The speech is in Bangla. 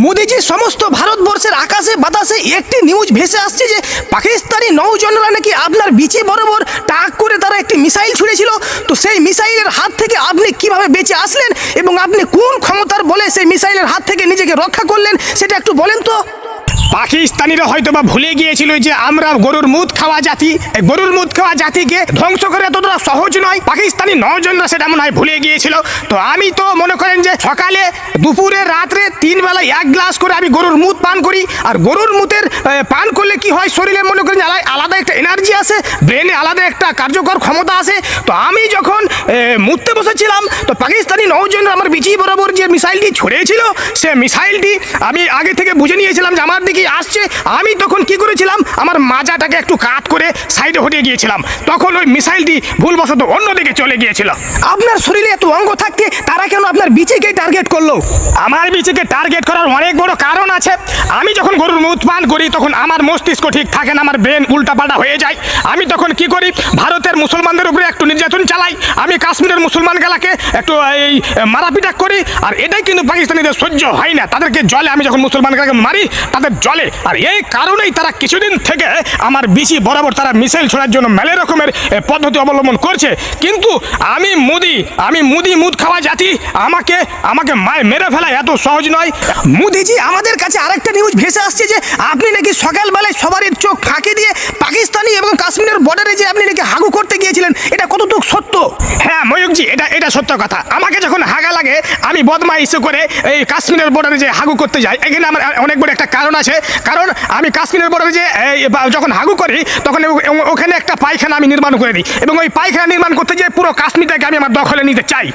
মোদিজি সমস্ত ভারতবর্ষের আকাশে বাতাসে একটি নিউজ ভেসে আসছে যে পাকিস্তানি নৌজনরা নাকি আপনার বিচে বরাবর টাক করে তারা একটি মিসাইল ছুঁড়েছিল। তো সেই মিসাইলের হাত থেকে আপনি কিভাবে বেঁচে আসলেন এবং আপনি কোন ক্ষমতার বলে সেই মিসাইলের হাত থেকে নিজেকে রক্ষা করলেন সেটা একটু বলেন তো। পাকিস্তানিরা হয়তো বা ভুলে গিয়েছিল যে আমরা গরুর মুদ খাওয়া জাতি, গরুর মুদ খাওয়া জাতিকে ধ্বংস করে এতটা সহজ নয়। পাকিস্তানি নৌজনরা সেটা মনে হয় ভুলে গিয়েছিল। তো আমি তো মনে করেন যে সকালে দুপুরে রাত্রে 3 বেলা 1 গ্লাস করে আমি গরুর মুদ পান করি। আর গরুর মুদের পান করলে কি হয়, শরীরে মনে করেন আলাদা একটা এনার্জি আসে, ব্রেনে আলাদা একটা কার্যকর ক্ষমতা আসে। তো আমি যখন মুততে বসেছিলাম তো পাকিস্তানি নৌজনরা আমার বিচি বরাবর যে মিসাইলটি ছড়িয়েছিল সে মিসাইলটি আমি আগে থেকে বুঝে নিয়েছিলাম যে আমার দিকে আসছে। আমি তখন কি করেছিলাম, আমার মাজাটাকে একটু কাট করে সাইডে হটিয়ে গিয়েছিলাম। তখন ওই মিসাইলটি ভুলবশত অন্যদিকে চলে গিয়েছিল। আপনার শরীরে এত অঙ্গ থাকতে তারা কেন আপনার বিচিকে টার্গেট করলো? আমার বিচিকে টার্গেট করার অনেক বড় কারণ আছে। আমি যখন গরুর মুদ পান করি তখন আমার মস্তিষ্ক ঠিক থাকে না, আমার ব্রেন উল্টাপাল্টা হয়ে যায়। আমি তখন কি করি, ভারতের মুসলমানদের উপরে একটু নির্যাতন চালাই, আমি কাশ্মীরের মুসলমান গেলাকে একটু এই মারাপিটা করি। আর এটাই কিন্তু পাকিস্তানিদের সহ্য হয় না, তাদেরকে জলে আমি যখন মুসলমান গেলাকে মারি তাদের জলে। আর এই কারণেই তারা কিছুদিন থেকে আমার বিচি বরাবর তারা মিসাইল ছোড়ার জন্য মেলে রকমের পদ্ধতি অবলম্বন করছে। কিন্তু আমি মুদি মুদ খাওয়া জাতি, আমাকে মেরে ফেলা এত সহজ নয়। মোদিজি আমাদের কাছে আরেকটা নিউজ ভেসে আসছে যে আপনি নাকি সকালবেলায় সবারই চোখ ফাঁকি দিয়ে পাকিস্তানি এবং কাশ্মীরের বর্ডারে যে আপনি নাকি হাগু করতে গিয়েছিলেন, এটা কতটুকু সত্য? হ্যাঁ ময়ূকজি, এটা সত্য কথা। আমাকে যখন হাগা লাগে আমি বদমাইশি করে এই কাশ্মীরের বর্ডারে যে হাগু করতে যাই। এখানে আমার অনেক বড় একটা কারণ আছে, কারণ আমি কাশ্মীরের বর্ডারে যে যখন হাগু করি তখন ওখানে একটা পায়খানা আমি নির্মাণ করে দিই এবং ওই পায়খানা নির্মাণ করতে গিয়ে পুরো কাশ্মীরটাকে আমি আমার দখলে নিতে চাই।